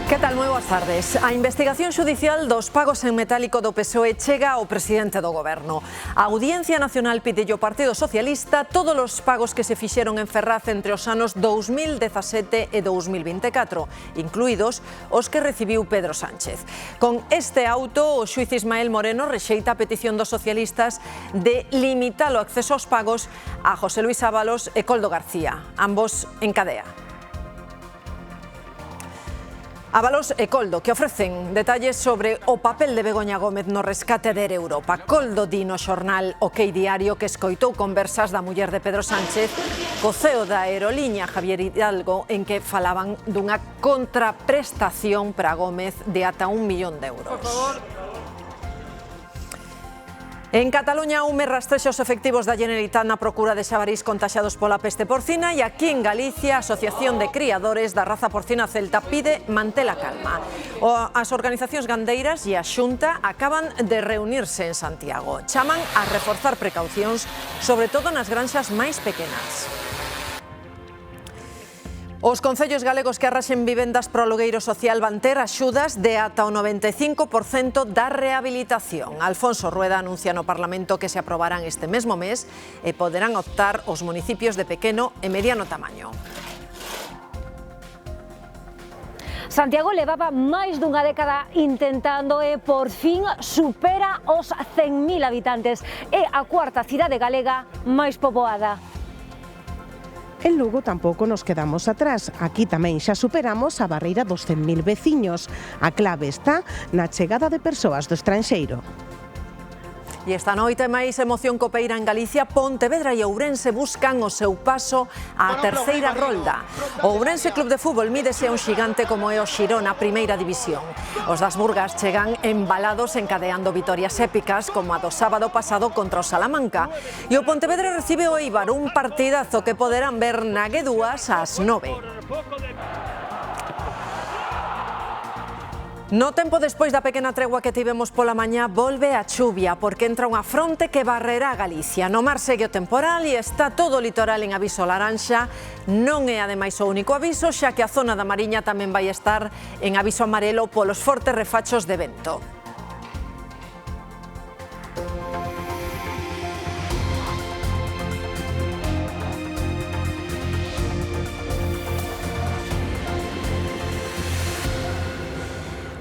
Que tal? Moi boas tardes. A investigación xudicial dos pagos en metálico do PSOE chega ao presidente do Goberno. A Audiencia Nacional pide ao Partido Socialista todos os pagos que se fixeron en Ferraz entre os anos 2017 e 2024, incluídos os que recibiu Pedro Sánchez. Con este auto, o xuiz Ismael Moreno rexeita a petición dos socialistas de limitar o acceso aos pagos a José Luis Ábalos e Koldo García, ambos en cadea. Ábalos e Koldo, que ofrecen detalles sobre o papel de Begoña Gómez no rescate de Air Europa. Koldo di no xornal OK Diario que escoitou conversas da muller de Pedro Sánchez co CEO da aeroliña Javier Hidalgo en que falaban dunha contraprestación para Gómez de ata 1 millón de euros. Por favor. En Cataluña, un mes rastrexos efectivos da Generalitat na procura de xabarís contaxados pola peste porcina e aquí en Galicia a Asociación de Criadores da raza porcina celta pide manter a calma. As organizacións gandeiras e a Xunta acaban de reunirse en Santiago. Chaman a reforzar precaucións, sobre todo nas granxas máis pequenas. Os concellos galegos que arraxen vivendas para o alugueiro social van ter axudas de ata o 95% da rehabilitación. Alfonso Rueda anuncia no Parlamento que se aprobarán este mesmo mes e poderán optar os municipios de pequeno e mediano tamaño. Santiago levaba máis dunha década intentando e por fin supera os 100.000 habitantes. É a cuarta cidade galega máis poboada. En Lugo tampouco nos quedamos atrás. Aquí tamén xa superamos a barreira dos 100.000 veciños. A clave está na chegada de persoas do estranxeiro. E esta noite máis emoción copeira en Galicia, Pontevedra e Ourense buscan o seu paso á terceira rolda. O Ourense Club de Fútbol mídese a un xigante como é o Xirona, primeira división. Os das Burgas chegan embalados encadeando vitorias épicas como a do sábado pasado contra o Salamanca. E o Pontevedra recibe o Eibar, un partidazo que poderán ver na G2 ás 9. No tempo despois da pequena tregua que tivemos pola mañá volve a chuvia porque entra unha fronte que barrerá Galicia. No mar segue o temporal e está todo o litoral en aviso laranxa. Non é ademais o único aviso, xa que a zona da Mariña tamén vai estar en aviso amarelo polos fortes refachos de vento.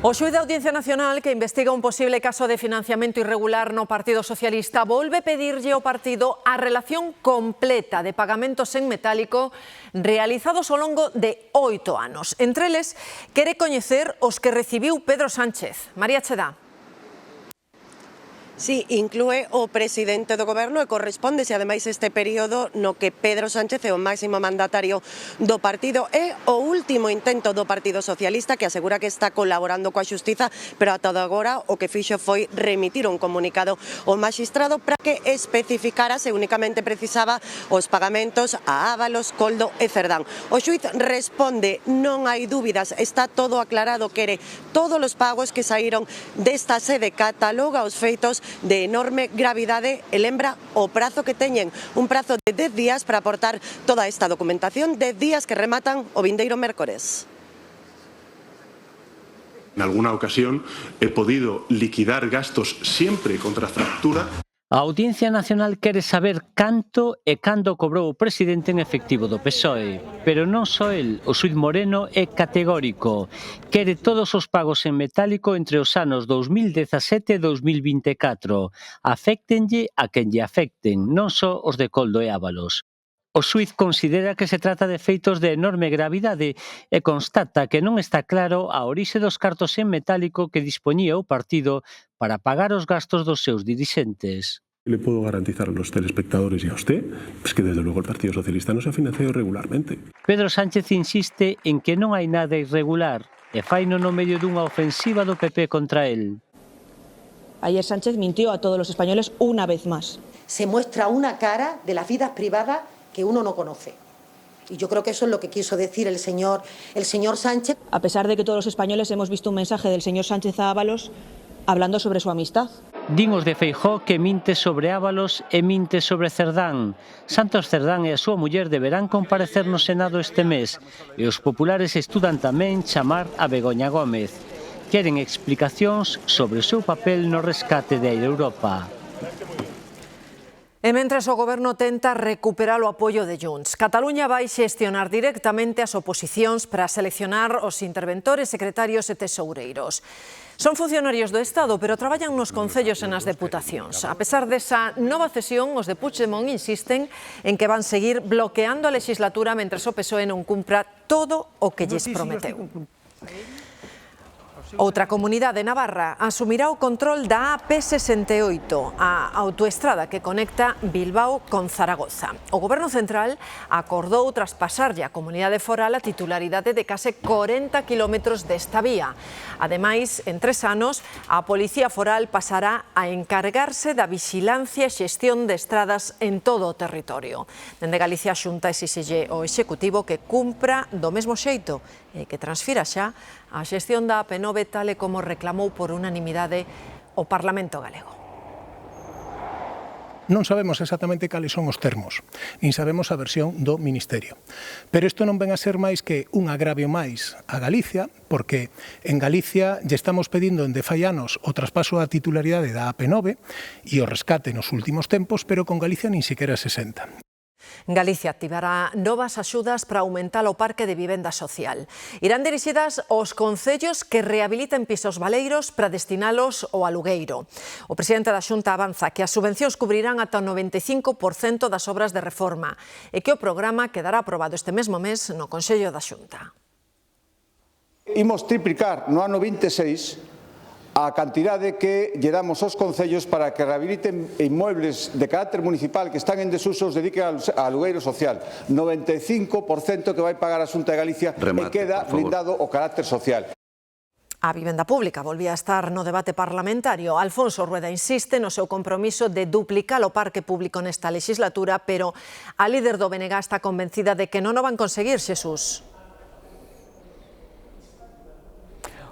O xuíz da Audiencia Nacional, que investiga un posible caso de financiamento irregular no Partido Socialista, volve pedirlle ao partido a relación completa de pagamentos en metálico realizados ao longo de 8 anos. Entre eles, quere coñecer os que recibiu Pedro Sánchez. María Chedá. Sí, inclúe o presidente do Goberno e correspóndese ademais este período no que Pedro Sánchez é o máximo mandatario do partido. É o último intento do Partido Socialista que asegura que está colaborando coa xustiza, pero ata agora o que fixo foi remitir un comunicado ao magistrado para que especificara se únicamente precisaba os pagamentos a Ábalos, Koldo e Cerdán. O xuiz responde, non hai dúbidas, está todo aclarado, quere todos os pagos que saíron desta sede, cataloga os feitos de enorme gravidade e lembra o prazo que teñen, un prazo de 10 días para aportar toda esta documentación, 10 días que rematan o vindeiro mércores. En alguna ocasión he podido liquidar gastos siempre contra factura. A Audiencia Nacional quere saber canto e cando cobrou o presidente en efectivo do PSOE. Pero non só el, o xuíz Moreno é categórico. Quere todos os pagos en metálico entre os anos 2017 e 2024. Aféctenlle a quen lle afecten, non só os de Koldo e Ábalos. O xuíz considera que se trata de feitos de enorme gravidade e constata que non está claro a orixe dos cartos en metálico que dispoñía o partido para pagar os gastos dos seus dirixentes. Le puedo garantizar a los telespectadores y a usted pues que desde luego el Partido Socialista no se ha financiado irregularmente. Pedro Sánchez insiste en que non hai nada irregular e faino no medio dunha ofensiva do PP contra él. Ayer Sánchez mintió a todos los españoles una vez más. Se muestra una cara de las vidas privadas que uno no conoce. Y yo creo que eso es lo que quiso decir el señor Sánchez. A pesar de que todos los españoles hemos visto un mensaje del señor Sánchez a Ábalos hablando sobre su amistad. Din os de Feijóo que minte sobre Ábalos e minte sobre Cerdán. Santos Cerdán e a súa muller deberán comparecer no Senado este mes e os populares estudan tamén chamar a Begoña Gómez. Queren explicacións sobre o seu papel no rescate de Air Europa. E mentres o Goberno tenta recuperar o apoio de Junts, Cataluña vai xestionar directamente as oposicións para seleccionar os interventores, secretarios e tesoureiros. Son funcionarios do Estado, pero traballan nos concellos e nas deputacións. A pesar desa nova cesión, os de Puigdemont insisten en que van seguir bloqueando a legislatura mentres o PSOE non cumpra todo o que lles prometeu. Outra comunidade, Navarra, asumirá o control da AP68, a autoestrada que conecta Bilbao con Zaragoza. O Goberno Central acordou traspasarlle á comunidade foral a titularidade de case 40 kilómetros desta vía. Ademais, en 3 anos, a Policía Foral pasará a encargarse da vixilancia e xestión de estradas en todo o territorio. Dende Galicia, a Xunta exixelle ao Executivo que cumpra do mesmo xeito e que transfira xa a xestión da AP9 tal e como reclamou por unanimidade o Parlamento galego. Non sabemos exactamente cales son os termos, nin sabemos a versión do Ministerio. Pero isto non ven a ser máis que un agravio máis a Galicia, porque en Galicia lle estamos pedindo en fai anos o traspaso da titularidade da AP9 e o rescate nos últimos tempos, pero con Galicia nin sequera se senta. Galicia activará novas axudas para aumentar o parque de vivenda social. Irán dirixidas aos concellos que rehabiliten pisos baleiros para destinalos ao alugueiro. O presidente da Xunta avanza que as subvencións cubrirán ata o 95% das obras de reforma e que o programa quedará aprobado este mesmo mes no Consello da Xunta. Imos triplicar no ano 26 a cantidade que lle damos aos concellos para que rehabiliten inmuebles de carácter municipal que están en desuso, os dediquen a alugueiro social. 95% que vai pagar a Xunta de Galicia e queda blindado o carácter social. A vivenda pública volvía a estar no debate parlamentario. Alfonso Rueda insiste no seu compromiso de duplicar o parque público nesta legislatura, pero a líder do BNG está convencida de que non o van conseguir, Xesús.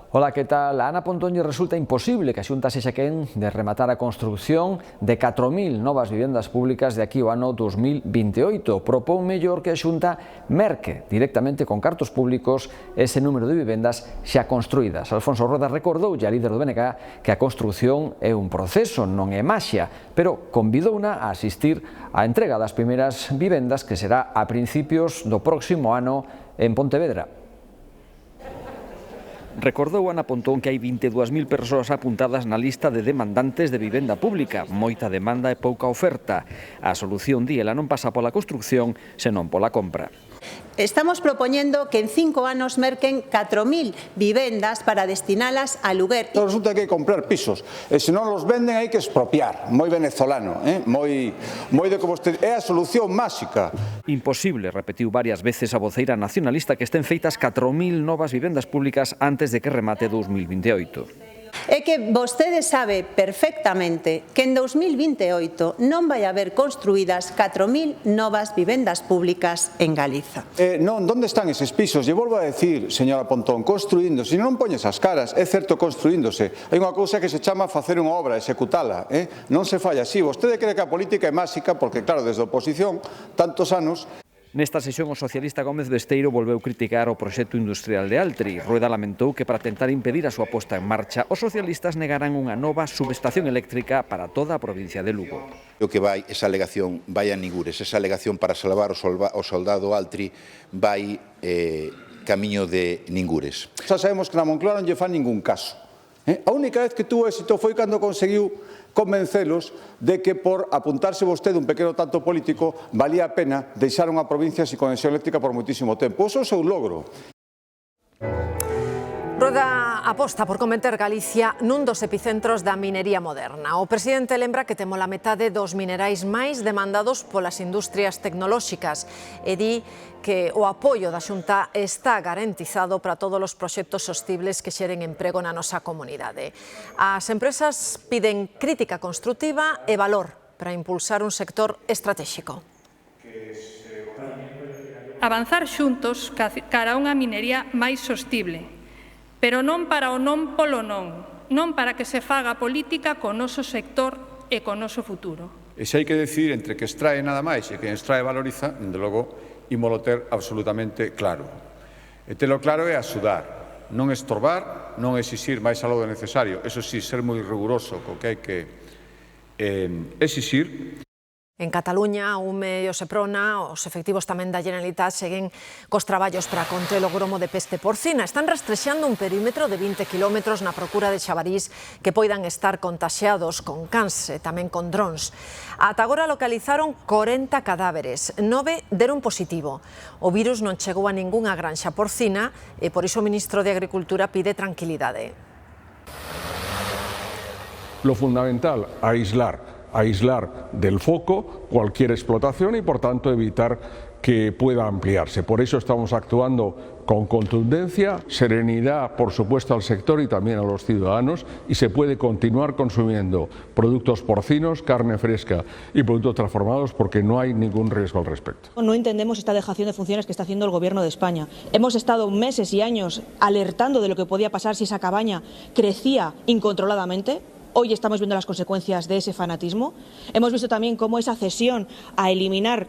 Ola, que tal? A Ana Pontón lle resulta imposible que a Xunta sexa quen de rematar a construción de 4.000 novas vivendas públicas de aquí ao ano 2028. Propón mellor que a Xunta merque directamente con cartos públicos ese número de vivendas xa construídas. Alfonso Rueda recordoulle a líder do BNG que a construción é un proceso, non é maxia, pero convidouna a asistir á entrega das primeiras vivendas que será a principios do próximo ano en Pontevedra. Recordou Ana Pontón que hai 22.000 persoas apuntadas na lista de demandantes de vivenda pública, moita demanda e pouca oferta. A solución, di ela, non pasa pola construción, senón pola compra. Estamos propoñendo que en 5 anos merquen 4.000 vivendas para destinalas a aluguer. Resulta que hai que comprar pisos, e se non los venden hai que expropiar, moi venezolano, moi de como este, é a solución máxica. Imposible, repetiu varias veces a voceira nacionalista, que estén feitas 4.000 novas vivendas públicas antes de que remate 2028. É que vostede sabe perfectamente que en 2028 non vai haber construídas 4.000 novas vivendas públicas en Galiza. Non, onde están eses pisos? Lle volvo a decir, señora Pontón, construíndose, non poñes as caras, é certo construíndose. Hai unha cousa que se chama facer unha obra, executala, non se falla así. Vostede cree que a política é máxica, porque claro, desde a oposición, tantos anos. Nesta sesión, o socialista Gómez Besteiro volveu criticar o proxecto industrial de Altri. Rueda lamentou que para tentar impedir a súa posta en marcha, os socialistas negaran unha nova subestación eléctrica para toda a provincia de Lugo. O que vai, esa alegación vai a ningures, esa alegación para salvar o soldado Altri vai camiño de ningures. Xa sabemos que na Moncloa non lle fan ningún caso. A única vez que tuvo éxito foi cando conseguiu convencelos de que por apuntarse vostede un pequeno tanto político valía a pena deixar unha provincia sin conexión eléctrica por moitísimo tempo. Iso é o seu logro. Rueda aposta por converter Galicia nun dos epicentros da minería moderna. O presidente lembra que temos a metade dos minerais máis demandados polas industrias tecnolóxicas e di que o apoio da Xunta está garantizado para todos os proxectos sostibles que xeren emprego na nosa comunidade. As empresas piden crítica construtiva e valor para impulsar un sector estratégico. Avanzar xuntos cara a unha minería máis sostible, pero non para o non polo non, non para que se faga política co noso sector e co noso futuro. E se hai que decidir entre que extrae nada máis e que extrae valoriza, dende logo, ímolo ter absolutamente claro. E telo claro é axudar, non estorbar, non exixir máis algo do necesario. Eso sí, ser moi riguroso co que hai que exixir. En Cataluña, UME e o Seprona, os efectivos tamén da Generalitat seguen cos traballos para conter o gromo de peste porcina. Están rastrexando un perímetro de 20 kilómetros na procura de xabarís que poidan estar contaxiados con cans e tamén con drons. Ata agora localizaron 40 cadáveres, 9 deron positivo. O virus non chegou a ningunha granxa porcina e por iso o ministro de Agricultura pide tranquilidade. Lo fundamental, aislar del foco cualquier explotación y, por tanto, evitar que pueda ampliarse. Por eso estamos actuando con contundencia, serenidad, por supuesto, al sector y también a los ciudadanos, y se puede continuar consumiendo productos porcinos, carne fresca y productos transformados porque no hay ningún riesgo al respecto. No entendemos esta dejación de funciones que está haciendo el Gobierno de España. Hemos estado meses y años alertando de lo que podía pasar si esa cabaña crecía incontroladamente. Hoy estamos viendo las consecuencias de ese fanatismo. Hemos visto también cómo esa cesión a eliminar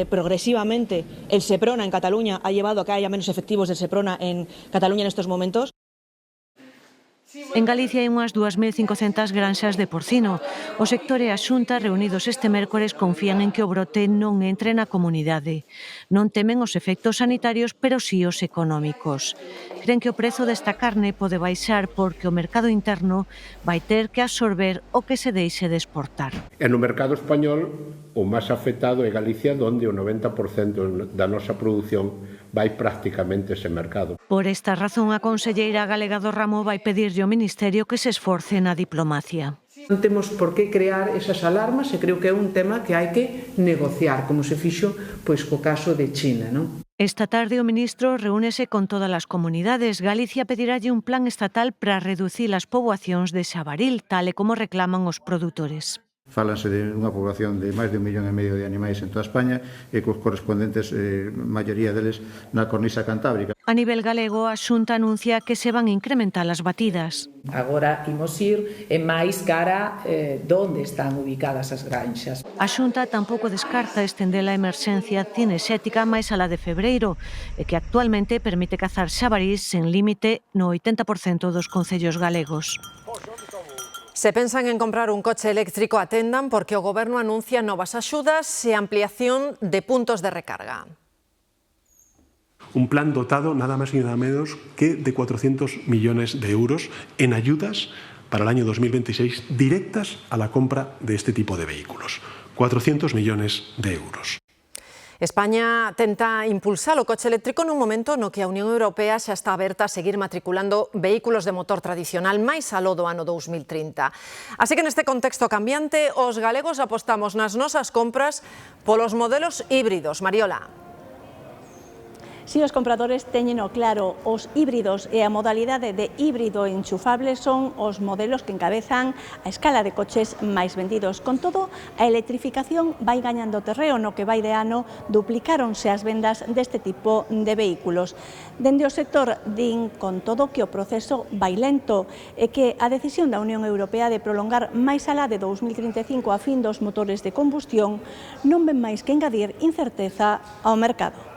progresivamente el Seprona en Cataluña ha llevado a que haya menos efectivos del Seprona en Cataluña en estos momentos. En Galicia hai unhas 2.500 granxas de porcino. O sector e a Xunta, reunidos este mércores, confían en que o brote non entre na comunidade. Non temen os efectos sanitarios, pero sí os económicos. Creen que o prezo desta carne pode baixar porque o mercado interno vai ter que absorber o que se deixe de exportar. E no mercado español, o máis afectado é Galicia, onde o 90% da nosa produción vai prácticamente ese mercado. Por esta razón, a conselleira galega do ramo vai pedirlle ao Ministerio que se esforce na diplomacia. Non temos por que crear esas alarmas e creo que é un tema que hai que negociar, como se fixo co caso de China, non? Esta tarde o ministro reúnese con todas as comunidades. Galicia pedirálle un plan estatal para reducir as poboacións de xabaril, tal e como reclaman os produtores. Fálanse de unha poboación de máis de 1,5 millón de animais en toda España e cos correspondentes maioría deles na cornisa cantábrica. A nivel galego, a Xunta anuncia que se van incrementar as batidas. Agora imos ir máis cara onde están ubicadas as granxas. A Xunta tampouco descarta estender a emerxencia cinexética máis alá de febreiro e que actualmente permite cazar xabarís sen límite no 80% dos concellos galegos. Se pensan en comprar un coche eléctrico, atendan porque o Goberno anuncia novas axudas e ampliación de puntos de recarga. Un plan dotado nada más y nada menos que de 400 millones de euros en ayudas para el año 2026 directas a la compra de este tipo de vehículos. 400 millones de euros. España tenta impulsar o coche eléctrico nun momento no que a Unión Europea xa está aberta a seguir matriculando vehículos de motor tradicional máis aló do ano 2030. Así que neste contexto cambiante, os galegos apostamos nas nosas compras polos modelos híbridos. Mariola. Si os compradores teñeno claro, os híbridos e a modalidade de híbrido enchufable son os modelos que encabezan a escala de coches máis vendidos. Con todo, a electrificación vai gañando terreo, no que vai de ano duplicáronse as vendas deste tipo de vehículos. Dende o sector din con todo que o proceso vai lento e que a decisión da Unión Europea de prolongar máis alá de 2035 a fin dos motores de combustión non ven máis que engadir incerteza ao mercado.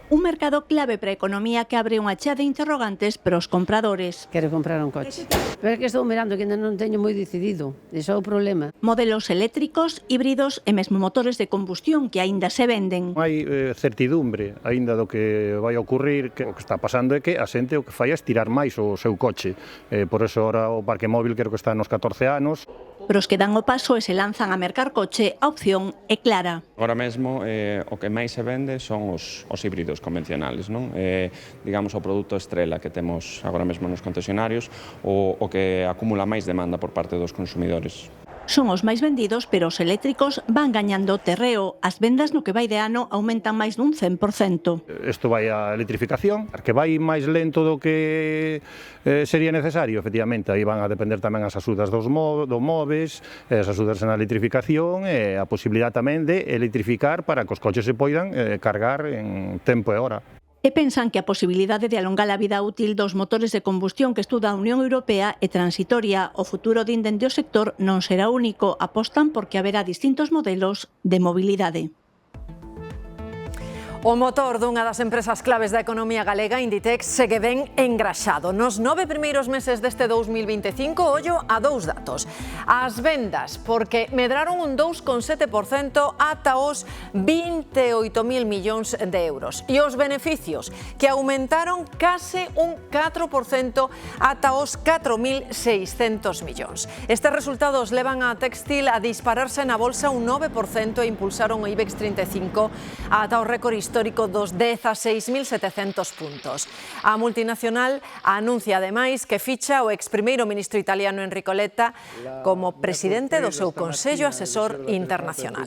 Un mercado clave para a economía que abre unha chea de interrogantes para os compradores. Quero comprar un coche, pero é que estou mirando que ainda non teño moi decidido, iso é o problema. Modelos eléctricos, híbridos e mesmo motores de combustión que aínda se venden. Hai certidumbre aínda do que vai ocurrir, que o que está pasando é que a xente o que fai é estirar máis o seu coche. Por eso ahora o parque móvil creo que está nos 14 anos. Pero os que dan o paso e se lanzan a mercar coche, a opción é clara. Agora mesmo o que máis se vende son os híbridos convencionales, non? Digamos o produto estrela que temos agora mesmo nos concesionarios, o que acumula máis demanda por parte dos consumidores. Son os máis vendidos, pero os eléctricos van gañando terreo. As vendas no que vai de ano aumentan máis dun 100%. Isto vai a electrificación, que vai máis lento do que sería necesario, efectivamente. Aí van a depender tamén as axudas dos móveis, as axudas na electrificación e a posibilidad tamén de electrificar para que os coches se poidan cargar en tempo e hora. e pensan que a posibilidade de alongar a vida útil dos motores de combustión que estuda a Unión Europea é transitoria. O futuro din dende o sector non será único. Apostan porque haberá distintos modelos de mobilidade. O motor dunha das empresas claves da economía galega, Inditex, segue ben engraxado. Nos 9 primeiros meses deste 2025, ollo a dous datos. As vendas, porque medraron un 2,7% ata os 28.000 millóns de euros. E os beneficios, que aumentaron case un 4% ata os 4.600 millóns. Estes resultados levan a Textil a dispararse na bolsa un 9% e impulsaron o IBEX 35 ata o récord histórico dos 16.700 puntos. A multinacional anuncia ademais que ficha o ex primeiro ministro italiano Enrico Letta como presidente do seu Consello Asesor Internacional.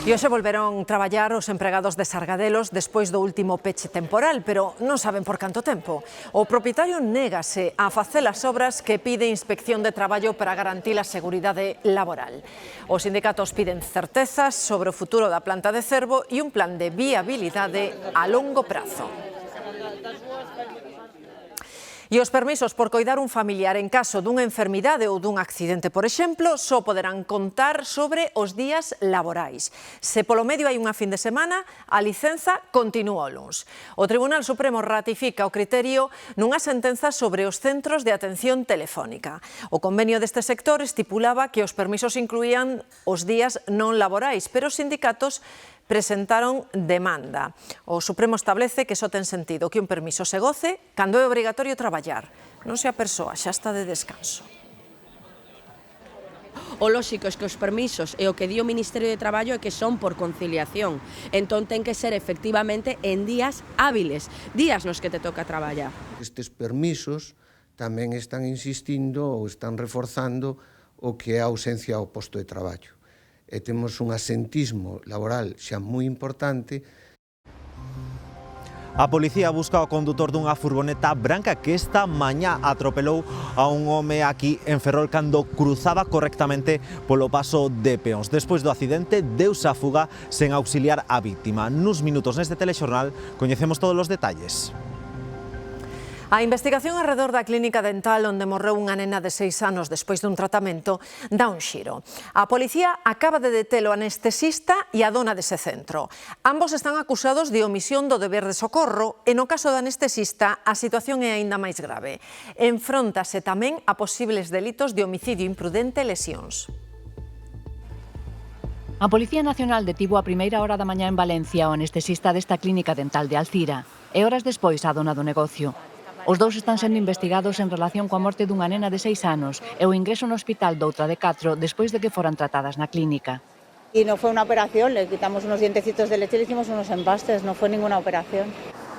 E hoxe volveron traballar os empregados de Sargadelos despois do último peche temporal, pero non saben por canto tempo. O propietario négase a facer as obras que pide Inspección de Traballo para garantir a seguridade laboral. Os sindicatos piden certezas sobre o futuro da planta de Cervo e un plan de viabilidade a longo prazo. E os permisos por coidar un familiar en caso dunha enfermidade ou dun accidente, por exemplo, só poderán contar sobre os días laborais. Se polo medio hai unha fin de semana, a licenza continúa o luns. O Tribunal Supremo ratifica o criterio nunha sentenza sobre os centros de atención telefónica. O convenio deste sector estipulaba que os permisos incluían os días non laborais, pero os sindicatos presentaron demanda. O Supremo establece que só ten sentido que un permiso se goce cando é obrigatorio traballar, non se a persoa xa está de descanso. O lóxico é que os permisos e o que di o Ministerio de Traballo é que son por conciliación. Entón ten que ser efectivamente en días hábiles, días nos que te toca traballar. Estes permisos tamén están insistindo ou están reforzando o que é a ausencia ao posto de traballo. E temos un asentismo laboral xa moi importante. A policía busca o condutor dunha furgoneta branca que esta mañá atropelou a un home aquí en Ferrol cando cruzaba correctamente polo paso de peóns. Despois do accidente, deuse a fuga sen auxiliar a víctima. Nuns minutos neste telexornal coñecemos todos os detalles. A investigación alrededor da clínica dental onde morreu unha nena de 6 anos despois dun tratamento dá un xiro. A policía acaba de detelo anestesista e a dona dese centro. Ambos están acusados de omisión do deber de socorro e no caso do anestesista a situación é aínda máis grave. Enfróntase tamén a posibles delitos de homicidio imprudente e lesións. A Policía Nacional detivo a primeira hora da mañá en Valencia o anestesista desta clínica dental de Alcira e horas despois a dona do negocio. Os dous están sendo investigados en relación coa morte dunha nena de 6 anos e o ingreso no hospital doutra de 4 despois de que foran tratadas na clínica. Y no fue una operación, le quitamos unos dientecitos de leche y le hicimos unos empastes, no fue ninguna operación.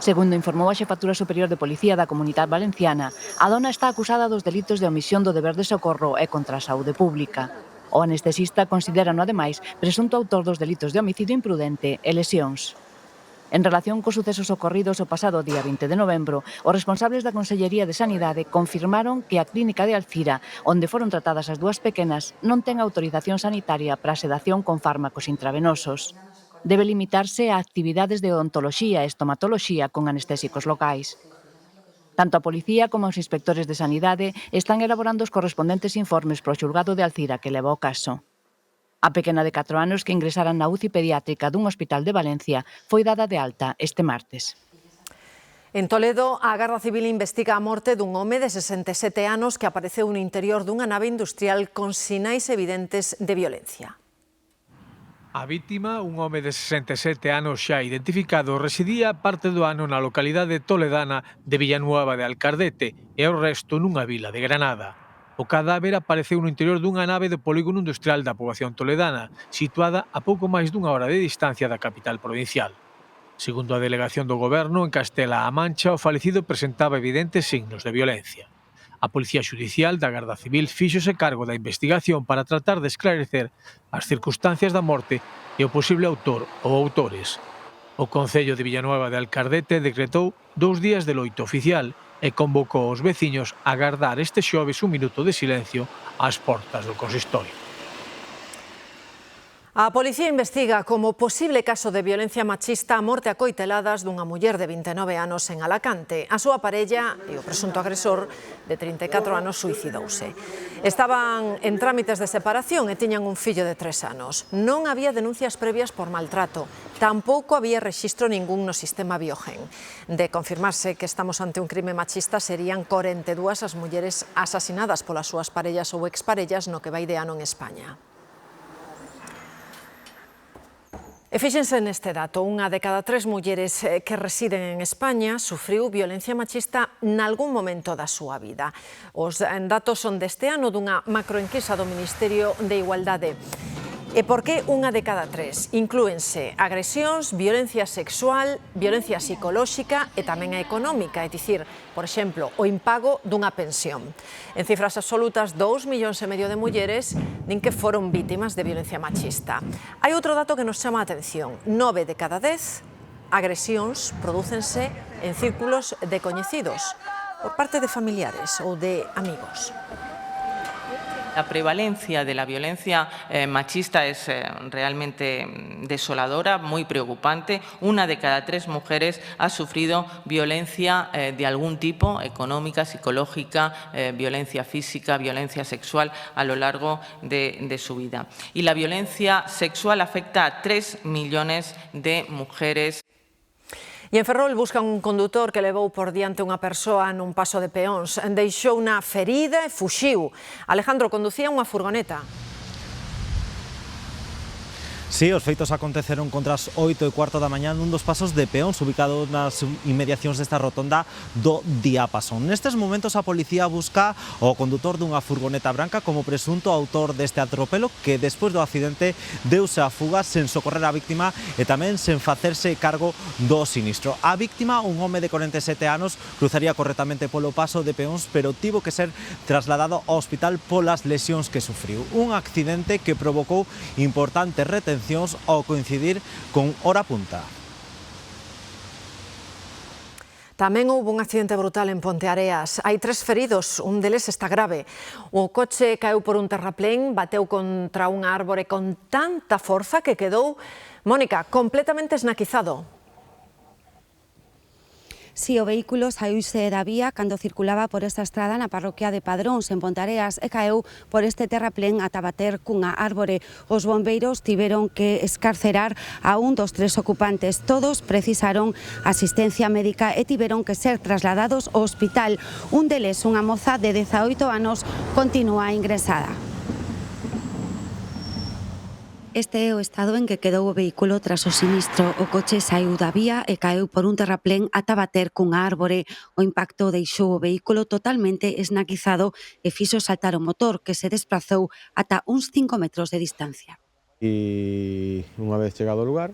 Segundo informou a Xefatura Superior de Policía da Comunidade Valenciana, a dona está acusada dos delitos de omisión do deber de socorro e contra a saúde pública. O anestesista considérano, ademais, presunto autor dos delitos de homicidio imprudente e lesións. En relación cos sucesos ocorridos o pasado día 20 de novembro, os responsables da Consellería de Sanidade confirmaron que a clínica de Alcira, onde foron tratadas as dúas pequenas, non ten autorización sanitaria para sedación con fármacos intravenosos. Debe limitarse a actividades de odontoloxía e estomatoloxía con anestésicos locais. Tanto a policía como os inspectores de Sanidade están elaborando os correspondentes informes pro xulgado de Alcira que leva o caso. A pequena de 4 anos que ingresaran na UCI pediátrica dun hospital de Valencia foi dada de alta este martes. En Toledo, a Garda Civil investiga a morte dun home de 67 anos que apareceu no interior dunha nave industrial con sinais evidentes de violencia. A vítima, un home de 67 anos xa identificado, residía parte do ano na localidade toledana de Villanueva de Alcardete e o resto nunha vila de Granada. O cadáver apareceu no interior dunha nave do polígono industrial da poboación toledana, situada a pouco máis dunha hora de distancia da capital provincial. Segundo a delegación do Goberno, en Castela-A Mancha, o falecido presentaba evidentes signos de violencia. A Policía Xudicial da Garda Civil fíxose cargo da investigación para tratar de esclarecer as circunstancias da morte e o posible autor ou autores. O Concello de Villanueva de Alcardete decretou 2 días de loito oficial e convocou os veciños a agardar este xoves un minuto de silencio ás portas do consistorio. A policía investiga como posible caso de violencia machista a morte a coiteladas dunha muller de 29 anos en Alacante. A súa parella e o presunto agresor de 34 anos suicidouse. Estaban en trámites de separación e tiñan un fillo de 3 anos. Non había denuncias previas por maltrato. Tampouco había rexistro ningún no sistema Biogen. De confirmarse que estamos ante un crime machista, serían 42 as mulleres asasinadas polas súas parellas ou exparellas no que vai de ano en España. E fíxense neste dato, unha de cada 3 mulleres que residen en España sufriu violencia machista nalgún momento da súa vida. Os datos son deste ano dunha macroenquisa do Ministerio de Igualdade. E por que unha de cada 3? Inclúense agresións, violencia sexual, violencia psicolóxica e tamén a económica, é dicir, por exemplo, o impago dunha pensión. En cifras absolutas, 2,5 millóns de mulleres din que foron vítimas de violencia machista. Hai outro dato que nos chama a atención. 9 de cada 10 agresións prodúcense en círculos de coñecidos, por parte de familiares ou de amigos. La prevalencia de la violencia machista es realmente desoladora, muy preocupante. Una de cada 3 mujeres ha sufrido violencia de algún tipo, económica, psicológica, violencia física, violencia sexual a lo largo de su vida. Y la violencia sexual afecta a 3 millones de mujeres. E en Ferrol buscan un condutor que levou por diante unha persoa nun paso de peóns. Deixou unha ferida e fuxiu. Alejandro conducía unha furgoneta. Sí, os feitos aconteceron contra as 8:15 da mañá nun dos pasos de peóns ubicados nas inmediacións desta rotonda do Diápaso. Nestes momentos a policía busca o condutor dunha furgoneta branca como presunto autor deste atropelo que despois do accidente deuse a fuga sen socorrer a víctima e tamén sen facerse cargo do sinistro. A víctima, un home de 47 anos, cruzaría correctamente polo paso de peóns, pero tivo que ser trasladado ao hospital polas lesións que sufriu. Un accidente que provocou importantes retencións ao coincidir con hora punta. Tamén houve un accidente brutal en Ponteareas. Hai 3 feridos, un deles está grave. O coche caeu por un terraplén, bateu contra unha árbore con tanta forza que quedou, Mónica, completamente esnaquizado. Si, o vehículo saíuse da vía cando circulaba por esta estrada na parroquia de Padróns, en Ponteareas, e caeu por este terraplén ata bater cunha árbore. Os bombeiros tiveron que escarcerar a un dos 3 ocupantes. Todos precisaron asistencia médica e tiveron que ser trasladados ao hospital. Un deles, unha moza de 18 anos, continúa ingresada. Este é o estado en que quedou o vehículo tras o sinistro. O coche saiu da vía e caeu por un terraplén ata bater cunha árbore. O impacto deixou o vehículo totalmente esnaquizado e fixo saltar o motor, que se desplazou ata uns 5 metros de distancia. E unha vez chegado ao lugar,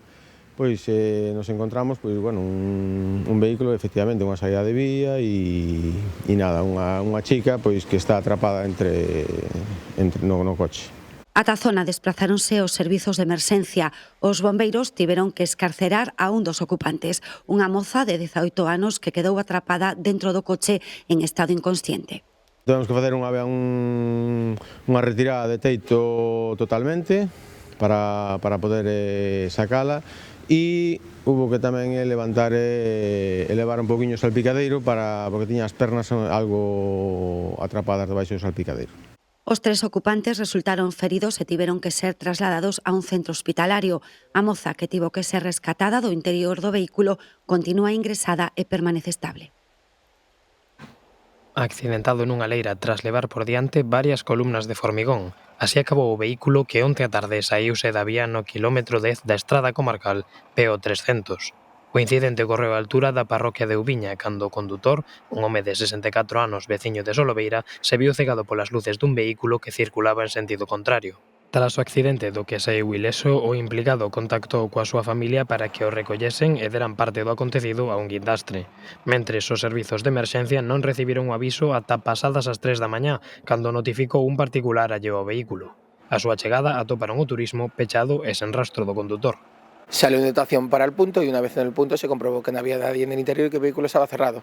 pois nos encontramos un vehículo, efectivamente, unha saída de vía e nada, unha chica pois que está atrapada no coche. Ata a zona desplazáronse os servizos de emerxencia. Os bombeiros tiveron que escarcerar a un dos ocupantes, unha moza de 18 anos que quedou atrapada dentro do coche en estado inconsciente. Tivemos que facer unha retirada de teito totalmente para poder sacala e hubo que tamén levantar e elevar un poquinho o salpicadeiro porque tiña as pernas algo atrapadas debaixo do salpicadeiro. Os 3 ocupantes resultaron feridos e tiveron que ser trasladados a un centro hospitalario. A moza, que tivo que ser rescatada do interior do vehículo, continúa ingresada e permanece estable. Accidentado nunha leira tras levar por diante varias columnas de formigón. Así acabou o vehículo que onte á tarde saíuse da vía no quilómetro 10 da estrada comarcal PO 300. O incidente ocorreu á altura da parroquia de Ubiña, cando o condutor, un home de 64 anos veciño de Solobeira, se viu cegado polas luces dun vehículo que circulaba en sentido contrario. Tras o accidente do que saíu ileso, o implicado contactou coa súa familia para que o recollesen e deran parte do acontecido a un guindastre. Mentres, os servizos de emerxencia non recibiron o aviso ata pasadas as 3 da mañá, cando notificou un particular alleo ao vehículo. A súa chegada atoparon o turismo pechado e sen rastro do condutor. Salió una dotación para el punto y una vez en el punto se comprobó que no había nadie en el interior y que el vehículo estaba cerrado.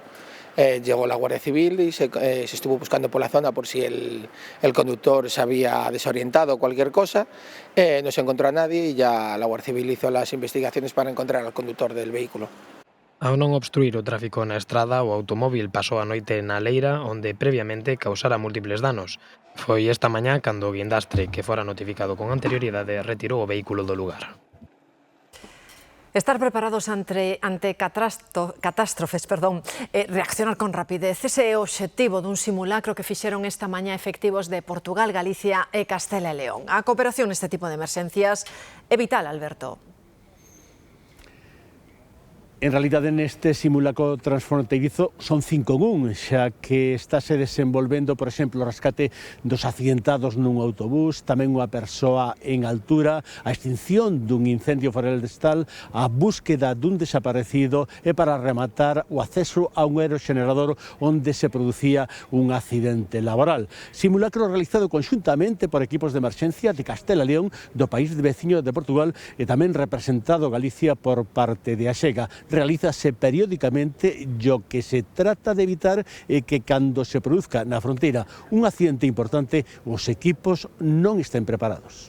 Llegó la Guardia Civil y se estuvo buscando por la zona por si el conductor se había desorientado o cualquier cosa. No se encontró a nadie y ya la Guardia Civil hizo las investigaciones para encontrar al conductor del vehículo. Ao non obstruir o tráfico na estrada, o automóvil pasou a noite na leira onde previamente causara múltiples danos. Foi esta mañá cando o guindastre, que fora notificado con anterioridade, retirou o vehículo do lugar. Estar preparados ante catástrofes, reaccionar con rapidez. Ese é o obxectivo dun simulacro que fixeron esta mañá efectivos de Portugal, Galicia e Castela e León. A cooperación neste tipo de emerxencias é vital, Alberto. En realidade, neste simulacro transfronteirizo son 5 en 1, xa que estáse desenvolvendo, por exemplo, o rescate dos accidentados nun autobús, tamén unha persoa en altura, a extinción dun incendio forestal, a búsqueda dun desaparecido e para rematar o acceso a un aeroxenerador onde se producía un accidente laboral. Simulacro realizado conxuntamente por equipos de emerxencia de Castela e León, do país veciño de Portugal, e tamén representado Galicia por parte de Axega. Realízase periódicamente e o que se trata de evitar é que cando se produzca na fronteira un accidente importante, os equipos non estén preparados.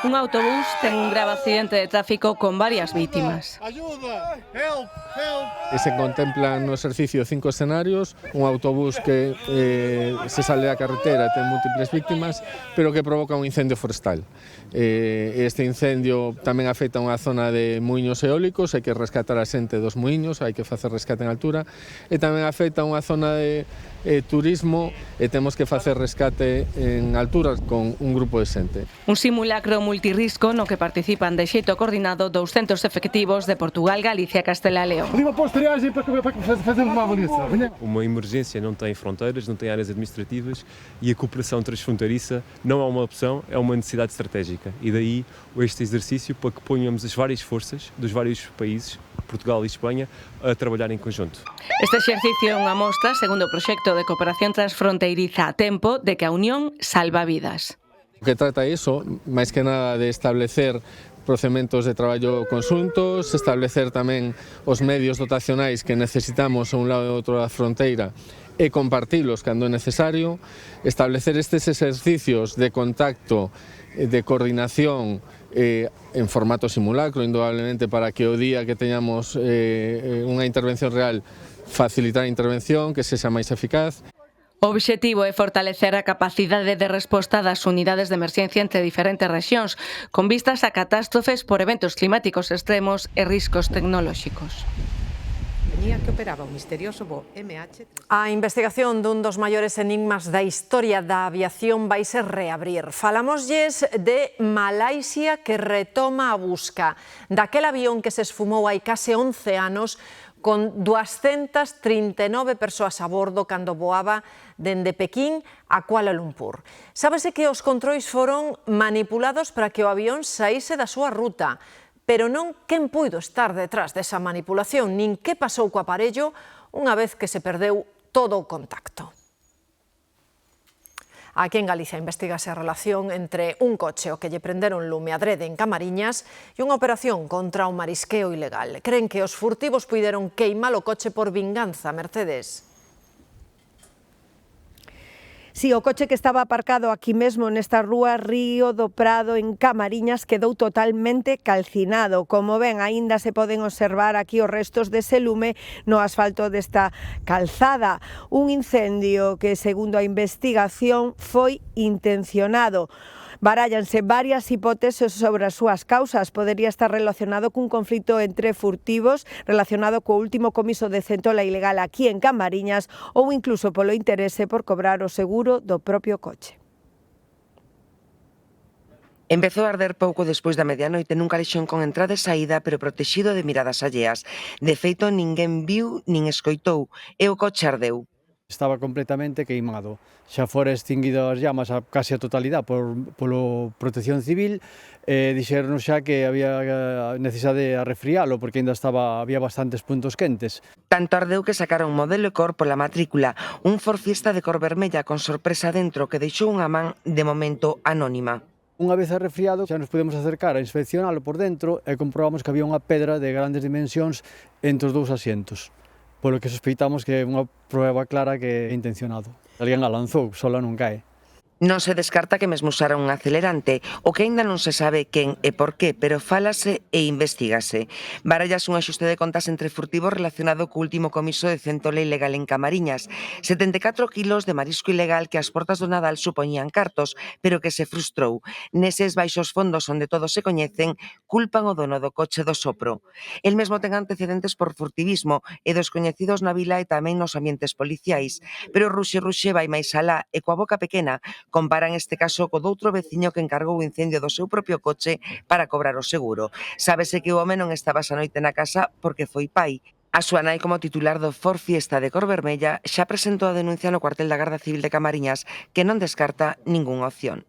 Un autobús ten un grave accidente de tráfico con varias vítimas. Se contemplan no exercicio 5 escenarios, un autobús que se sale da carretera e ten múltiples víctimas, pero que provoca un incendio forestal. Este incendio tamén afecta unha zona de muiños eólicos, hai que rescatar a xente dos muiños, hai que facer rescate en altura, e tamén afecta unha zona de turismo e temos que facer rescate en alturas con un grupo de xente. Un simulacro multirrisco no que participan de xeito coordinado 200 efectivos de Portugal, Galicia e Castela e León. Uma emergência não tem fronteiras, não tem áreas administrativas e a cooperação transfronteiriça não é uma opção, é uma necessidade estratégica. E daí este exercício para que ponhamos as várias forças dos vários países, Portugal e Espanha, a trabalhar em conjunto. Este exercicio é unha mostra, segundo o proxecto de cooperación transfronteiriza a tempo, de que a unión salva vidas. O que trata iso, máis que nada, de establecer procementos de traballo conxuntos, establecer tamén os medios dotacionais que necesitamos a un lado e outro da fronteira e compartilos cando é necesario, establecer estes exercicios de contacto, de coordinación en formato simulacro, indudablemente, para que o día que teñamos unha intervención real facilitar a intervención, que sexa máis eficaz. O obxectivo é fortalecer a capacidade de resposta das unidades de emerxencia entre diferentes rexións, con vistas a catástrofes por eventos climáticos extremos e riscos tecnolóxicos. Que operaba o misterioso voo MH3. A investigación dun dos maiores enigmas da historia da aviación vai se reabrir. Falámoslles de Malaisia, que retoma a busca daquel avión que se esfumou hai case 11 anos con 239 persoas a bordo cando voaba dende Pequín a Kuala Lumpur. Sábese que os controis foron manipulados para que o avión saíse da súa ruta, pero non quen puido estar detrás desa manipulación, nin que pasou co aparello unha vez que se perdeu todo o contacto. Aquí en Galicia investigase a relación entre un coche ao que lle prenderon lume adrede en Camariñas e unha operación contra o marisqueo ilegal. Creen que os furtivos puideron queimar o coche por vinganza, Mercedes. Si, o coche que estaba aparcado aquí mesmo nesta rúa Río do Prado en Camariñas quedou totalmente calcinado. Como ven, aínda se poden observar aquí os restos dese lume no asfalto desta calzada. Un incendio que, segundo a investigación, foi intencionado. Barállanse varias hipóteses sobre as súas causas. Podería estar relacionado cun conflito entre furtivos, relacionado co último comiso de centola ilegal aquí en Camariñas, ou incluso polo interese por cobrar o seguro do propio coche. Empezou a arder pouco despois da medianoite nun calexón con entrada e saída, pero protexido de miradas alleas. De feito, ninguén viu nin escoitou, e o coche ardeu. Estaba completamente queimado. Xa fora extinguido as llamas a case a totalidade polo Protección Civil. Dixeron xa que había necesidade de arrefrialo porque ainda había bastantes puntos quentes. Tanto ardeu que sacaron modelo e cor pola matrícula, un Ford Fiesta de cor vermella con sorpresa dentro que deixou unha man de momento anónima. Unha vez arrefriado, xa nos podemos acercar a inspeccionalo por dentro e comprobamos que había unha pedra de grandes dimensións entre os dous asientos, polo que sospeitamos que é unha prueba clara que é intencionado. Alguén a lanzou, sola non cae. Non se descarta que mesmo usara un acelerante, o que aínda non se sabe quen e por qué, pero fálase e investígase. Barallas un axuste de contas entre furtivos relacionado co último comiso de centola ilegal en Camariñas. 74 kilos de marisco ilegal que ás portas do Nadal supoñían cartos, pero que se frustrou. Neses baixos fondos onde todos se coñecen, culpan o dono do coche do Sopro. El mesmo ten antecedentes por furtivismo e descoñecidos na vila e tamén nos ambientes policiais. Pero Ruxe vai máis alá e coa boca pequena comparan este caso co doutro veciño que encargou o incendio do seu propio coche para cobrar o seguro. Sábese que o home non estaba esa noite na casa porque foi pai. A súa nai, como titular do Ford Fiesta de cor vermella, xa presentou a denuncia no cuartel da Garda Civil de Camariñas, que non descarta ningunha opción.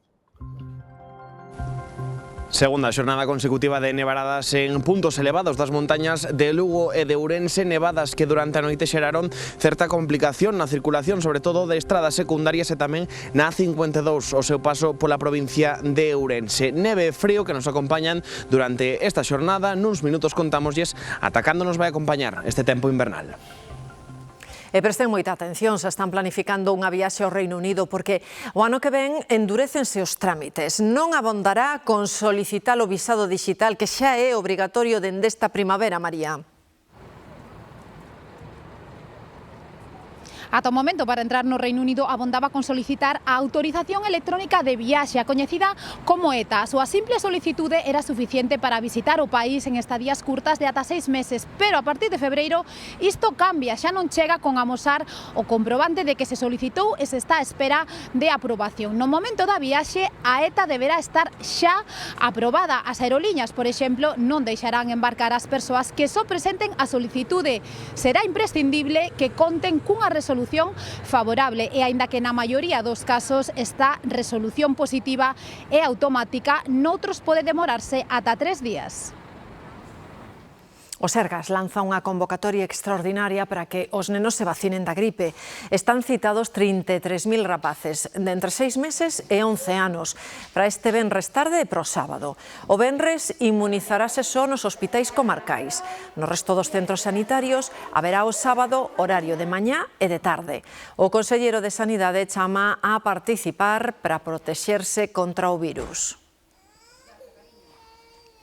Segunda xornada consecutiva de nevaradas en puntos elevados das montañas de Lugo e de Ourense, nevadas que durante a noite xeraron certa complicación na circulación, sobre todo de estradas secundarias e tamén na A52, o seu paso pola provincia de Ourense. Neve e frío que nos acompañan durante esta xornada, nuns minutos contámoslles ata cando nos vai acompañar este tempo invernal. E presten moita atención, se están planificando unha viaxe ao Reino Unido porque o ano que ven endurécense os trámites. Non abondará con solicitar o visado digital que xa é obrigatorio dende esta primavera, María. Ata o momento, para entrar no Reino Unido, abondaba con solicitar a autorización electrónica de viaxe, a coñecida como ETA. A súa simple solicitude era suficiente para visitar o país en estadías curtas de ata 6 meses, pero a partir de febreiro isto cambia, xa non chega con amosar o comprobante de que se solicitou e se está á espera de aprobación. No momento da viaxe, a ETA deberá estar xa aprobada. As aerolíneas, por exemplo, non deixarán embarcar as persoas que só presenten a solicitude. Será imprescindible que conten cunha resolución favorable e aínda que na maioría dos casos esta resolución positiva é automática, noutros pode demorarse ata 3 días. O Sergas lanza unha convocatoria extraordinaria para que os nenos se vacinen da gripe. Están citados 33.000 rapaces de entre 6 meses e 11 anos para este venres tarde e pro sábado. O venres inmunizarase só nos hospitais comarcais. No resto dos centros sanitarios haberá o sábado horario de mañá e de tarde. O conselleiro de Sanidade chama a participar para protexerse contra o virus.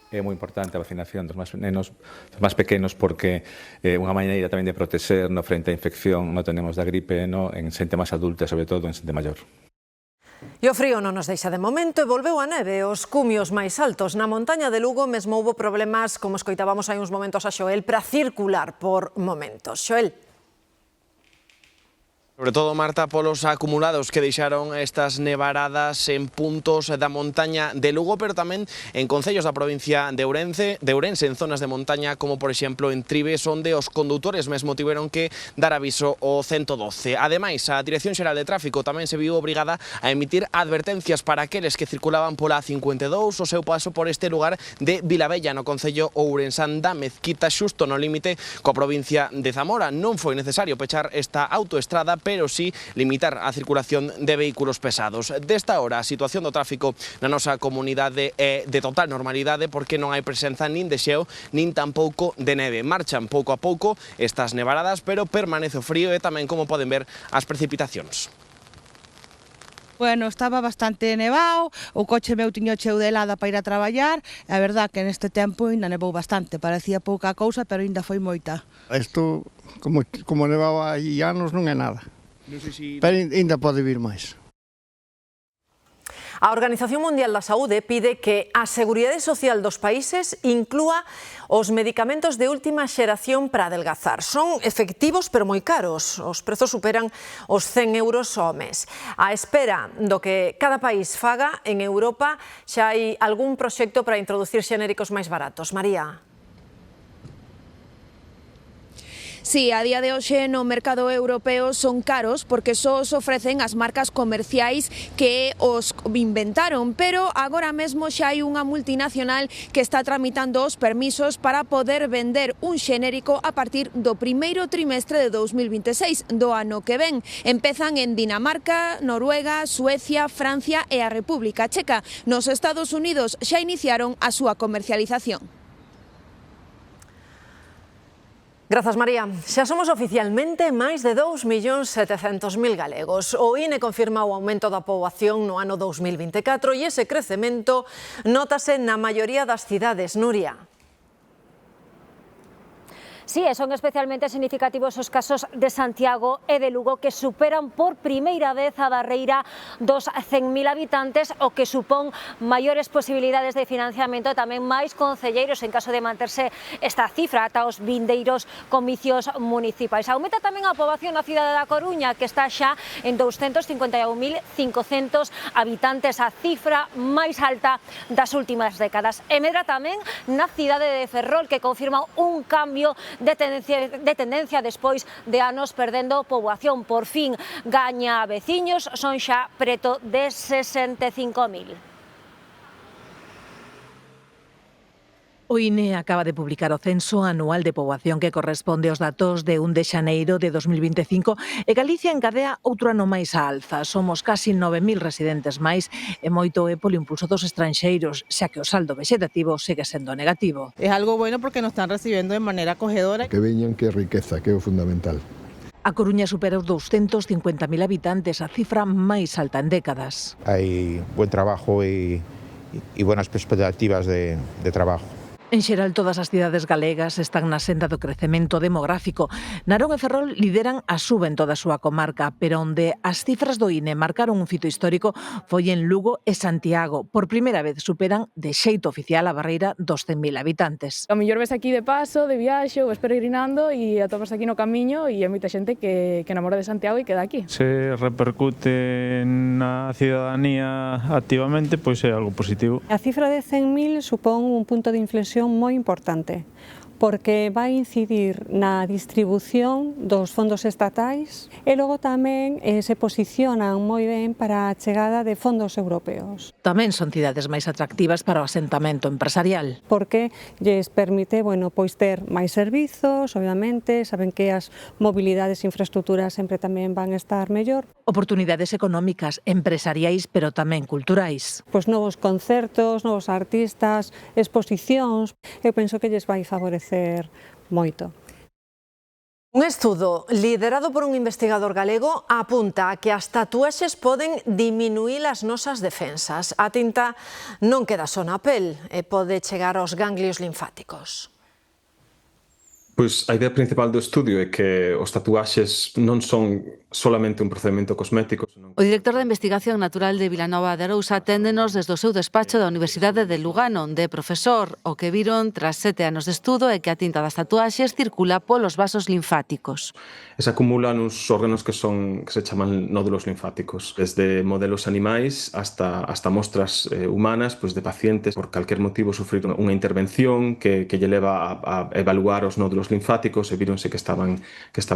É moi importante a vacinación dos máis pequenos porque é unha maneira tamén de proteger frente á infección non tenemos da gripe en xente máis adulta, sobre todo en xente maior. E o frío non nos deixa de momento e volveu a neve, os cumios máis altos. Na montaña de Lugo mesmo houbo problemas, como escoitábamos hai uns momentos a Xoel, para circular por momentos. Xoel. Sobre todo, Marta, polos acumulados que deixaron estas nevaradas en puntos da montaña de Lugo, pero tamén en concellos da provincia de Ourense, en zonas de montaña, como por exemplo en Tribes, onde os conductores mesmo tiveron que dar aviso ao 112. Ademais, a Dirección Xeral de Tráfico tamén se viu obrigada a emitir advertencias para aqueles que circulaban pola A52 o seu paso por este lugar de Vilabella, no concello ourensán da Mezquita, xusto no límite coa provincia de Zamora. Non foi necesario pechar esta autoestrada, pero sí limitar a circulación de vehículos pesados. Desta hora, a situación do tráfico na nosa comunidade é de total normalidade porque non hai presenza nin de xeo nin tampouco de neve. Marchan pouco a pouco estas nevaradas, pero permanece o frío e tamén, como poden ver, as precipitacións. Bueno, estaba bastante nevado, o coche meu tiño cheo de helada para ir a traballar, e a verdad que neste tempo ainda nevou bastante, parecía pouca cousa, pero ainda foi moita. Isto, como nevaba hai anos, non é nada. Pero ainda pode vir máis. A Organización Mundial da Saúde pide que a Seguridade Social dos países inclúa os medicamentos de última xeración para adelgazar. Son efectivos, pero moi caros. Os prezos superan os 100 euros ao mes. A espera do que cada país faga, en Europa xa hai algún proxecto para introducir xenéricos máis baratos. María. Sí, a día de hoxe no mercado europeo son caros porque só os ofrecen as marcas comerciais que os inventaron, pero agora mesmo xa hai unha multinacional que está tramitando os permisos para poder vender un xenérico a partir do primeiro trimestre de 2026 do ano que ven. Empezan en Dinamarca, Noruega, Suecia, Francia e a República Checa. Nos Estados Unidos xa iniciaron a súa comercialización. Grazas, María. Xa somos oficialmente máis de 2.700.000 galegos. O INE confirma o aumento da poboación no ano 2024 e ese crecemento nótase na maioría das cidades. Nuria. Sí, son especialmente significativos os casos de Santiago e de Lugo que superan por primeira vez a barreira dos 100.000 habitantes, o que supón maiores posibilidades de financiamento e tamén máis concelleiros en caso de manterse esta cifra ata os vindeiros comicios municipais. Aumenta tamén a poboación na cidade da Coruña, que está xa en 251.500 habitantes, a cifra máis alta das últimas décadas. E medra tamén na cidade de Ferrol, que confirma un cambio de tendencia despois de anos perdendo poboación. Por fin gaña veciños, son xa preto de 65.000. O INE acaba de publicar o censo anual de poboación que corresponde aos datos de 1 de xaneiro de 2025 e Galicia encadea outro ano máis á alza. Somos casi 9.000 residentes máis e moito é polo impulso dos estranxeiros, xa que o saldo vegetativo segue sendo negativo. É algo bueno porque nos están recibiendo de maneira acogedora. Que veñan que riqueza, que é o fundamental. A Coruña supera os 250.000 habitantes, a cifra máis alta en décadas. Hai buen trabajo e buenas perspectivas de trabajo. En xeral, todas as cidades galegas están na senda do crecemento demográfico. Narón e Ferrol lideran a suba en toda a súa comarca, pero onde as cifras do INE marcaron un fito histórico foi en Lugo e Santiago. Por primeira vez superan de xeito oficial a barreira dos 100.000 habitantes. A mellor ves aquí de paso, de viaxe ou ves peregrinando e atopas aquí no camiño e hai moita xente que namora de Santiago e queda aquí. Se repercute na cidadanía activamente, pois é algo positivo. A cifra de 100.000 supón un punto de inflexión moi importante, porque vai incidir na distribución dos fondos estatais e logo tamén se posicionan moi ben para a chegada de fondos europeos. Tamén son cidades máis atractivas para o asentamento empresarial. Porque lles permite, pois ter máis servizos, obviamente, saben que as mobilidades e infraestructuras sempre tamén van estar mellor. Oportunidades económicas, empresariais, pero tamén culturais. Pois novos concertos, novos artistas, exposicións, eu penso que lles vai favorecer moito. Un estudo liderado por un investigador galego apunta a que as tatuaxes poden diminuir as nosas defensas. A tinta non queda só na pel e pode chegar aos ganglios linfáticos. Pois a idea principal do estudio é que os tatuaxes non son solamente un procedimento cosmético. O director da Investigación Natural de Vilanova de Arousa aténdenos desde o seu despacho da Universidade de Lugano, onde é profesor. O que viron tras 7 anos de estudo é que a tinta das tatuaxes circula polos vasos linfáticos. Se acumulan uns órganos que se chaman nódulos linfáticos, desde modelos animais hasta mostras humanas, pois de pacientes por calquer motivo sufriron unha intervención que lle leva a evaluar os nódulos linfáticos e víronse que estaban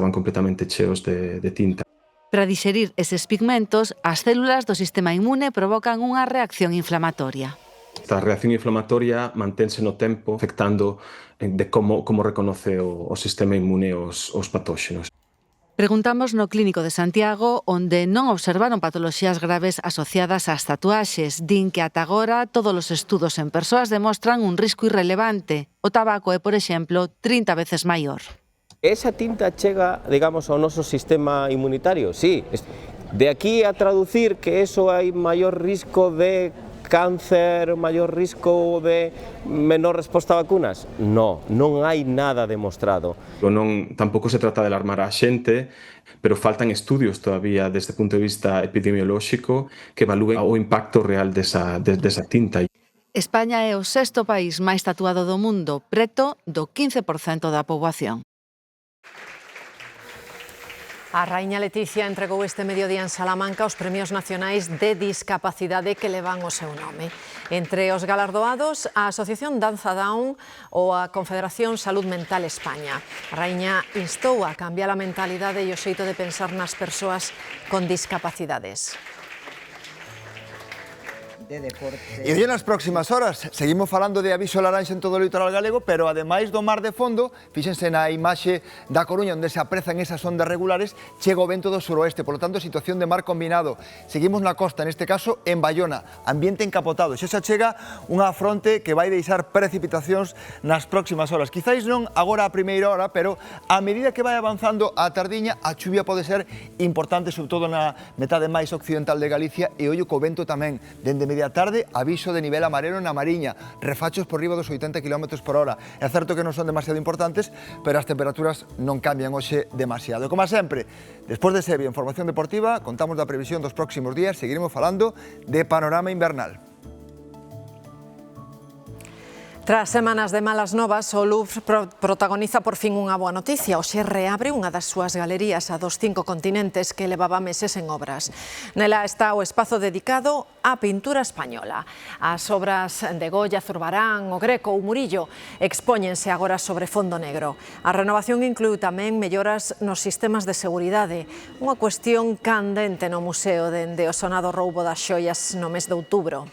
completamente cheos de tinta. Para dixerir eses pigmentos, as células do sistema inmune provocan unha reacción inflamatoria. Esta reacción inflamatoria mantense no tempo afectando de como reconoce o sistema inmune os patóxenos. Preguntamos no Clínico de Santiago, onde non observaron patoloxías graves asociadas ás tatuaxes. Din que ata agora todos os estudos en persoas demostran un risco irrelevante. O tabaco é, por exemplo, 30 veces maior. Esa tinta chega, digamos, ao noso sistema inmunitario? Sí. De aquí a traducir que eso hai maior risco de cáncer, maior risco de menor resposta a vacunas? Non hai nada demostrado. Tampouco se trata de alarmar a xente, pero faltan estudios todavía desde o punto de vista epidemiolóxico que evalúen o impacto real desa tinta. España é o 6º país máis tatuado do mundo, preto do 15% da poboación. A Raíña Leticia entregou este mediodía en Salamanca os Premios Nacionais de Discapacidade que levan o seu nome. Entre os galardoados, a Asociación Danza Down ou a Confederación Salud Mental España. A Raíña instou a cambiar a mentalidade e o xeito de pensar nas persoas con discapacidades. E hoxe nas próximas horas seguimos falando de aviso laranxa en todo o litoral galego, pero ademais do mar de fondo, fíxense na imaxe da Coruña onde se aprezan esas ondas regulares, chega o vento do suroeste, polo tanto situación de mar combinado. Seguimos na costa, neste caso en Bayona, ambiente encapotado. Xa se chega unha fronte que vai deixar precipitacións nas próximas horas. Quizáis non agora a primeira hora, pero a medida que vai avanzando a tardiña, a chuvia pode ser importante, sobre todo na metade máis occidental de Galicia, e ollo co vento tamén, dende media tarde, aviso de nivel amarelo na Mariña, refachos por riba dos 80 km por hora. É certo que non son demasiado importantes, pero as temperaturas non cambian hoxe demasiado. Como sempre, despois de Sevilla, en Formación Deportiva, contamos da previsión dos próximos días, seguiremos falando de panorama invernal. Tras semanas de malas novas, o Louvre protagoniza por fin unha boa noticia. Hoxe reabre unha das súas galerías a dos 5 continentes que levaba meses en obras. Nela está o espazo dedicado á pintura española. As obras de Goya, Zurbarán, o Greco ou Murillo expóñense agora sobre fondo negro. A renovación inclúe tamén melloras nos sistemas de seguridade, unha cuestión candente no museo dende o sonado roubo das xoias no mes de outubro.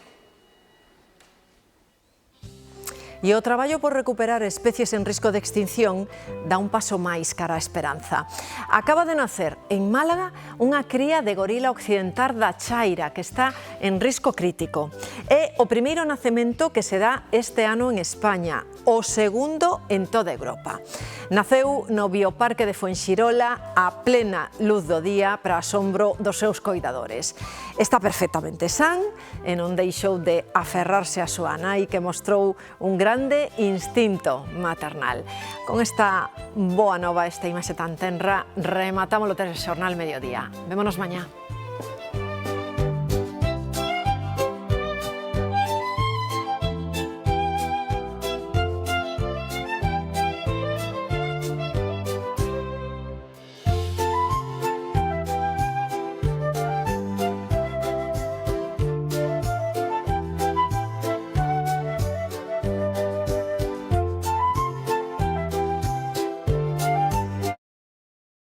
E o traballo por recuperar especies en risco de extinción dá un paso máis cara á esperanza. Acaba de nacer en Málaga unha cría de gorila occidental da chaira que está en risco crítico. É o primeiro nacemento que se dá este ano en España, o segundo en toda Europa. Naceu no Bioparque de Fuenxirola a plena luz do día para asombro dos seus coidadores. Está perfectamente san e non deixou de aferrarse a súa nai que mostrou un grande instinto maternal. Con esta boa nova, esta imaxe tan tenra, rematamos o telexornal Mediodía. Vémonos mañá.